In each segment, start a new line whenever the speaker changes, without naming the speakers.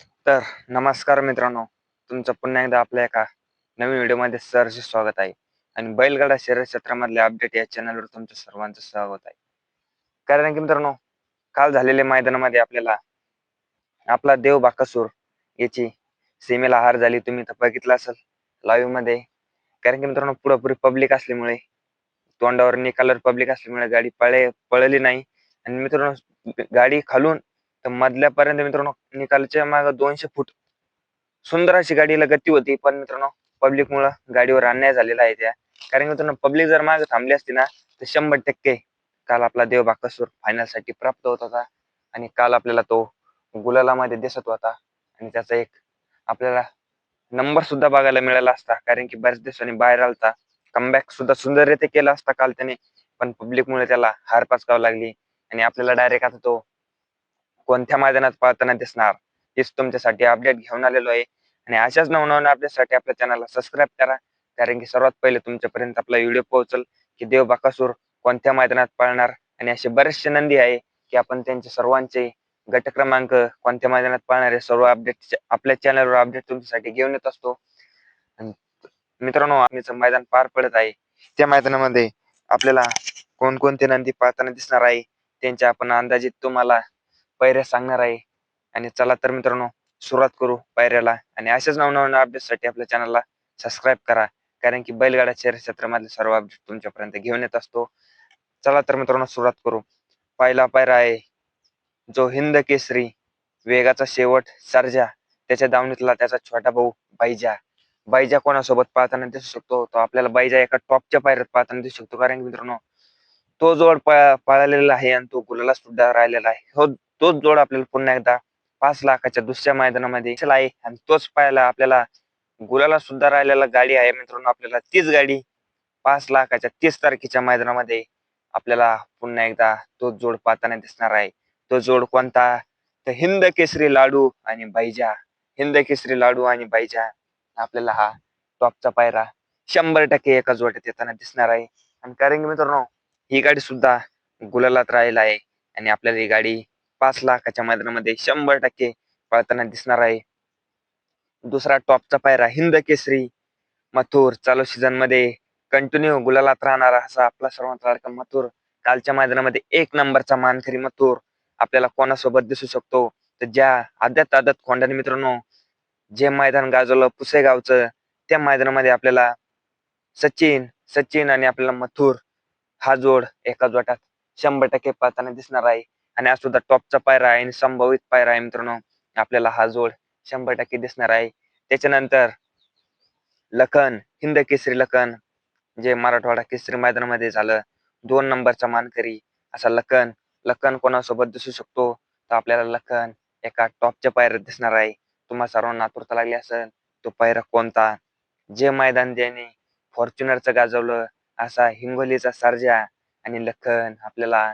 तर नमस्कार मित्रांनो, तुमचं पुन्हा एकदा आपल्या एका नवीन व्हिडिओमध्ये सहर्ष स्वागत आहे. आणि बैलगाडा शर्यत क्षेत्रामधले अपडेट या चॅनलवर तुमचं सर्वांचं स्वागत आहे. कारण की मित्रांनो, काल झालेल्या मैदानामध्ये आपल्याला आपला देव बाकासूर याची सीमेला हार झाली. तुम्ही तर बघितलं असेल लाईव्ह मध्ये. कारण की मित्रांनो, पुरेपूर पब्लिक असल्यामुळे, तोंडावर निकालवर पब्लिक असल्यामुळे गाडी पळली नाही. आणि मित्रांनो, गाडी खालून तर मधल्यापर्यंत मित्रांनो निकालच्या मागे 200 फूट सुंदर अशी गाडीला गती होती. पण मित्रांनो, पब्लिक मुळे गाडीवर अन्याय झालेला आहे त्या. कारण की मित्रांनो, पब्लिक जर मागे थांबली असती ना, तर 100% काल आपला देव बाकासूर फायनल साठी प्राप्त होत होता. आणि काल आपल्याला तो गुलालामध्ये दिसत होता. आणि त्याचा एक आपल्याला नंबर सुद्धा बघायला मिळाला असता. कारण की बऱ्याच दिवसांनी बाहेर आलता, कमबॅक सुद्धा सुंदररीत्या केला असता काल त्याने. पण पब्लिक मुळे त्याला हार पचकावी लागली. आणि आपल्याला डायरेक्ट आता तो कोणत्या मैदानात पळताना दिसणार, हेच तुमच्यासाठी अपडेट घेऊन आलेलो आहे. आणि अशाच नवनवीन अपडेटसाठी आपल्या चॅनलला सबस्क्राईब करा. कारण की सर्वात पहिले तुमच्यापर्यंत आपला व्हिडिओ पोहोचल की देव बाकासूर कोणत्या मैदानात पळणार. आणि असे बरेचसे नंदी आहे की आपण त्यांचे सर्वांचे गट क्रमांक, कोणत्या मैदानात पळणार आहे, सर्व अपडेट आपल्या चॅनलवर अपडेट तुमच्यासाठी घेऊन येत असतो. आणि मित्रांनो, आम्हीचं मैदान पार पडत आहे. त्या मैदानामध्ये आपल्याला कोणकोणते नंदी पळताना दिसणार आहे, त्यांच्या आपण अंदाजित तुम्हाला पायऱ्या सांगणार आहे. आणि चला तर मित्रांनो, सुरुवात करू पायऱ्याला. आणि अशाच नवनवीन अपडेटसाठी आपल्या चॅनलला सबस्क्राईब करा. कारण की बैलगाडा शर्यत क्षेत्रामधले सर्व अपडेट तुमच्यापर्यंत घेऊन येत असतो. चला तर मित्रांनो, सुरुवात करू. पहिला पायरा आहे जो हिंद केसरी, वेगाचा शेवट सर्जा, त्याच्या दावणीतला त्याचा छोटा भाऊ बैजा. बैजा कोणासोबत पाहताना दिसू शकतो, तो आपल्याला बैजा एका टॉपच्या पायऱ्यात पाहताना दिसू शकतो. कारण की मित्रांनो, तो जोड पळालेला आहे आणि तो गुलाला सुद्धा राहिलेला आहे. तोच जोड आपल्याला पुन्हा एकदा 5 लाखाच्या दुसऱ्या मैदानामध्ये आहे. आणि तोच पाहायला आपल्याला गुलाला सुद्धा राहिलेला गाडी आहे मित्रांनो. आपल्याला तीच गाडी 5 लाखाच्या 30 तारखेच्या मैदानामध्ये आपल्याला पुन्हा एकदा तो जोड पाहताना दिसणार आहे. तो जोड कोणता? तर हिंद केसरी लाडू आणि बैजा. हिंद केसरी लाडू आणि बैजा आपल्याला हा टॉपचा पायरा 100% एका जोड्यात येताना दिसणार आहे. आणि कारण की मित्रांनो, ही गाडी सुद्धा गुलालात राहिला आहे. आणि आपल्याला ही गाडी 5 लाखाच्या मैदानामध्ये 100% पळताना दिसणार आहे. दुसरा टॉपचा पायरा हिंद केसरी मथुर, चालू सीझन मध्ये कंटिन्यू गुलालात राहणारा असा आपला सर्वांचा लाडका मथुर. कालच्या मैदानामध्ये 1 नंबरचा मानकरी मथुर आपल्याला कोणासोबत दिसू शकतो? तर ज्या आदत खोंडाने मित्रांनो जे मैदान गाजवलं पुसेगावचं, त्या मैदानामध्ये आपल्याला सचिन सचिन आणि आपल्याला मथुर हा जोड एका जोटात 100% पाहताना दिसणार आहे. आणि हा सुद्धा टॉपचा पायरा आहे आणि संभावित पायरा आहे मित्रांनो. आपल्याला हा जोड 100% दिसणार आहे. त्याच्यानंतर लखन, हिंद केसरी लखन, जे मराठवाडा केसरी मैदानामध्ये झालं, 2 नंबरचा मानकरी असा लखन. लखन कोणासोबत दिसू शकतो? तर आपल्याला लखन एका टॉपच्या पायऱ्यात दिसणार आहे. तुम्हा सर्वांना आतुरता लागली असेल, तो पायरा कोणता? जे मैदान ज्याने फॉर्च्युनरचं गाजवलं असा हिंगोलीचा सर्जा आणि लखन आपल्याला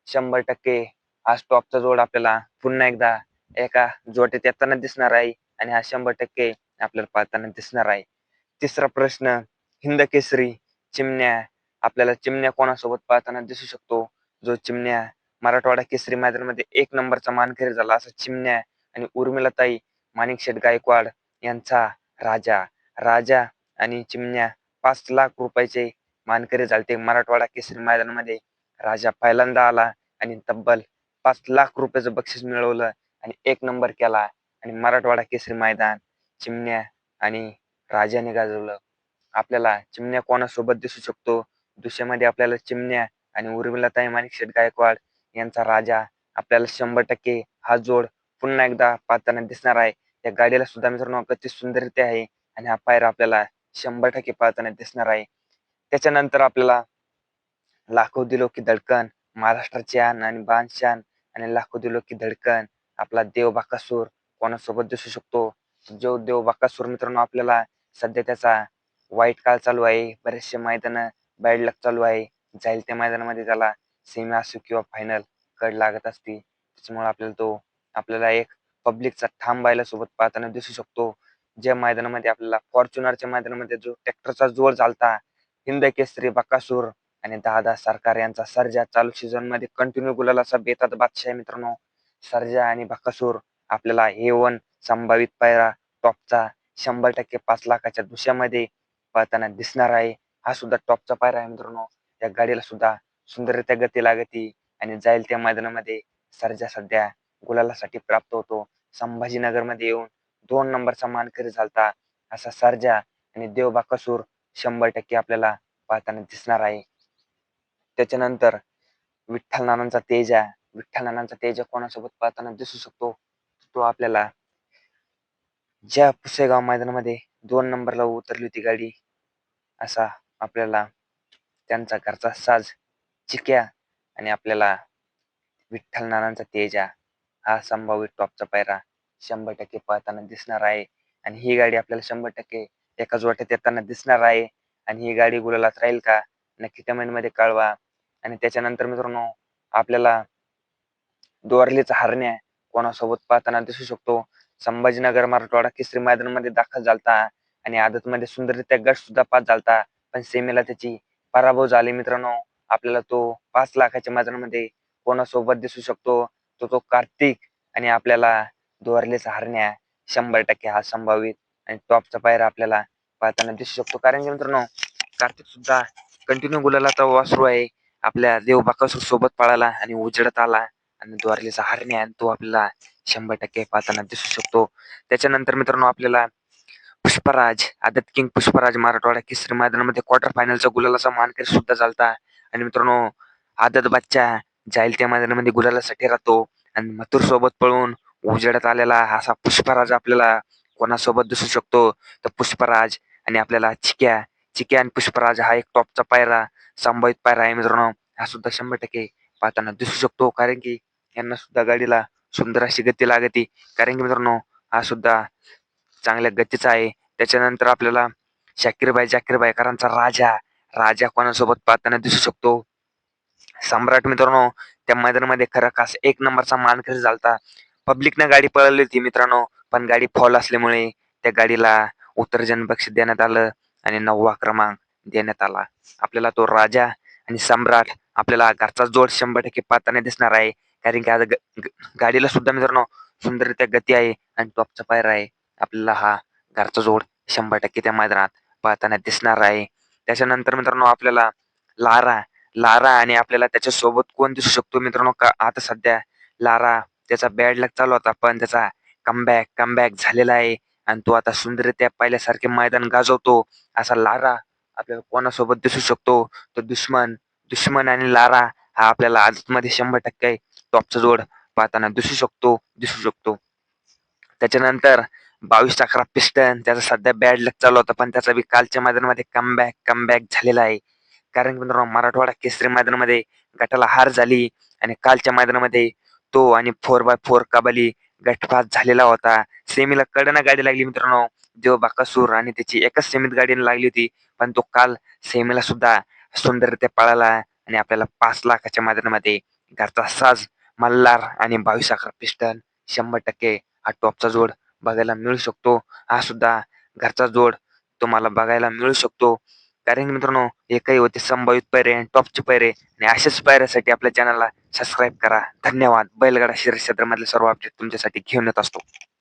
100% आज टॉपचा जोड आपल्याला पुन्हा एकदा एका जोट्यात येताना दिसणार आहे. आणि हा 100% आपल्याला पाहताना दिसणार आहे. तिसरा प्रश्न, हिंद केसरी चिमण्या. आपल्याला चिमण्या कोणासोबत पाहताना दिसू शकतो? जो चिमण्या मराठवाडा केसरी मैदानामध्ये 1 नंबरचा मानकरी झाला असा चिमण्या आणि उर्मिलाताई माणिकशेठ गायकवाड यांचा राजा. राजा आणि चिमण्या 5 लाख रुपयाचे मानकरी झालते मराठवाडा केसरी मैदानामध्ये. राजा पहिल्यांदा आला आणि तब्बल 5 लाख रुपयाचं बक्षीस मिळवलं आणि 1 नंबर केला. आणि मराठवाडा केसरी मैदान चिमण्या आणि राजाने गाजवलं. आपल्याला चिमण्या कोणासोबत दिसू शकतो? दुसऱ्यामध्ये आपल्याला चिमण्या आणि उर्मिलाताई माणिकशेठ गायकवाड यांचा राजा आपल्याला 100% हा जोड पुन्हा एकदा पाहताना दिसणार आहे. त्या गाडीला सुद्धा मित्रांनो अति सुंदरते आहे. आणि हा पायरा आपल्याला 100% पाहताना दिसणार आहे. त्याच्यानंतर आपल्याला लाखो दिलो की धडकन, महाराष्ट्राची आन आणि बादशान आणि लाखो दिलो की धडकन आपला देव बाकासूर कोणासोबत दिसू शकतो? जो देव बाकासूर मित्रांनो आपल्याला सध्या त्याचा वाईट काळ चालू आहे. बरेचसे मैदान बॅड लक चालू आहे. जाईल त्या मैदानामध्ये त्याला सेमी असो किंवा फायनल कड लागत असते. त्याच्यामुळे आपल्याला एक पब्लिकचा ठाम बायला सोबत पाहताना दिसू शकतो. ज्या मैदानामध्ये आपल्याला फॉर्च्युनरच्या मैदानामध्ये जो ट्रॅक्टरचा जोर झालता, हिंद केसरी बकासूर आणि दादा सरकार यांचा सर्जा, चालू सीझन मध्ये कंटिन्यू गुलालाचा बेतात बादशाह मित्रांनो. सर्जा आणि बकासूर आपल्याला A1 संभावित पायरा टॉपचा 100% 5 लाखाच्या दुसऱ्यामध्ये पळताना दिसणार आहे. हा सुद्धा टॉपचा पायरा आहे मित्रांनो. या गाडीला सुद्धा सुंदररित्या गती लागती आणि जाईल त्या मैदानामध्ये सर्जा सध्या गुलालासाठी प्राप्त होतो. संभाजीनगरमध्ये येऊन 2 नंबरचा मानकरी झालता असा सर्जा आणि देव बाकासूर 100% आपल्याला पाहताना दिसणार आहे. त्याच्यानंतर विठ्ठल नानांचा तेजा कोणासोबत पाहताना दिसू शकतो? तो आपल्याला ज्या पुसेगाव मैदानामध्ये 2 नंबरला उतरली होती गाडी असा आपल्याला त्यांचा घरचा साज चिक्या आणि आपल्याला विठ्ठल नानांचा तेजा हा संभाव्य टॉपचा पायरा 100% पाहताना दिसणार आहे. आणि ही गाडी आपल्याला 100% एकाच वाटेत येताना दिसणार आहे. आणि ही गाडी गुलालात राहील का? नक्की कमेंट मध्ये कळवा. आणि त्याच्यानंतर मित्रांनो आपल्याला दोरलीचा हरण्या कोणासोबत पाहताना दिसू शकतो? संभाजीनगर मराठवाडा केसरी मैदानामध्ये दाखल झालता आणि आदतमध्ये सुंदररित्या गट सुद्धा पास झालता, पण सेमीला त्याची पराभव झाली मित्रांनो. आपल्याला तो 5 लाखाच्या मैदानामध्ये कोणासोबत दिसू शकतो? तो कार्तिक आणि आपल्याला दोरलेचा हरण्या 100% हा संभावित आणि टॉपचा पायरा आपल्याला पाहताना दिसू शकतो. कारण की मित्रांनो कार्तिक सुद्धा कंटिन्यू गुलालाचा वासरू आहे. आपल्या देव बाकासूर सोबत पळाला आणि उजेडात आला आणि द्वारलेचा हरण्या तो आपल्याला 100% पाहताना दिसू शकतो. त्याच्यानंतर मित्रांनो आपल्याला पुष्पराज आदत किंग पुष्पराज मराठवाडा केसरी मैदानामध्ये क्वार्टर फायनलचा गुलालाचा मानकरी सुद्धा झालता. आणि मित्रांनो आदत बच्चा जाईल त्या मैदानामध्ये गुलालासाठी राहतो आणि मथुर सोबत पळून उजेडात आलेला असा पुष्पराज आपल्याला कोणासोबत दिसू शकतो? तर पुष्पराज आणि आपल्याला चिक्या आणि पुष्पराज हा एक टॉपचा पायरा संभावित पायरा आहे मित्रांनो. हा सुद्धा 100% पाहताना दिसू शकतो. कारण की यांना सुद्धा गाडीला सुंदर अशी गती लागती. कारण की मित्रांनो हा सुद्धा चांगल्या गतीचा आहे. त्याच्यानंतर आपल्याला जाकीरबाईकरांचा राजा कोणासोबत पाहताना दिसू शकतो? सम्राट मित्रांनो त्या मैदानामध्ये खरं खास 1 नंबरचा मानकरी झालता. पब्लिकनं गाडी पळवली होती मित्रांनो, पण गाडी फॉल असल्यामुळे त्या गाडीला उत्तरजन बक्षीस देण्यात आलं आणि 9वा क्रमांक देण्यात आला. आपल्याला तो राजा आणि सम्राट आपल्याला घरचा जोड 100% पाहताना दिसणार आहे. कारण की आता गाडीला सुद्धा मित्रांनो सुंदररित्या गती आहे आणि टॉपचा पायरा आहे. आपल्याला हा घरचा जोड 100% त्या मैदानात पाहताना दिसणार आहे. त्याच्यानंतर मित्रांनो आपल्याला लारा लारा आणि आपल्याला त्याच्या सोबत कोण दिसू शकतो मित्रांनो? का आता सध्या लारा त्याचा बॅड लक चालू होता, पण त्याचा कमबॅक झालेला आहे आणि तो आता सुंदररित्या पहिल्यासारखे मैदान गाजवतो. असा लारा आपल्याला कोणासोबत दिसू शकतो? तर दुश्मन आणि लारा हा आपल्याला आजमध्ये 100% टॉपचा जोड पाहताना दिसू शकतो. त्याच्यानंतर 22-11 पिस्टन त्याचा सध्या बॅड लक चालू होता, पण त्याचा बी कालच्या मैदानामध्ये कमबॅक झालेला आहे. कारण की मित्रांनो मराठवाडा केसरी मैदानामध्ये गटाला हार झाली आणि कालच्या मैदानामध्ये तो आणि 4x4 कबड्डी गटपास झालेला होता. सेमीला कडना गाडी लागली मित्रांनो. देव बाकासूर आणि त्याची एकाच सेमीत गाडी लागली होती, पण तो काल सेमीला सुद्धा सुंदररित्या पळाला आणि आपल्याला 5 लाखाच्या मैदानामध्ये घरचा साज मल्हार आणि 22-11 पिस्टन 100% हा टॉपचा जोड बघायला मिळू शकतो. हा सुद्धा घरचा जोड तुम्हाला बघायला मिळू शकतो. कारण की मित्रांनो एकही होते संभावित पैरे आणि टॉपचे पैरे आणि अशाच पैऱ्यासाठी आपल्या चॅनलला सबस्क्राईब करा. धन्यवाद. बैलगाडा शर्यत क्षेत्रामधले सर्व अपडेट तुमच्यासाठी घेऊन येत असतो.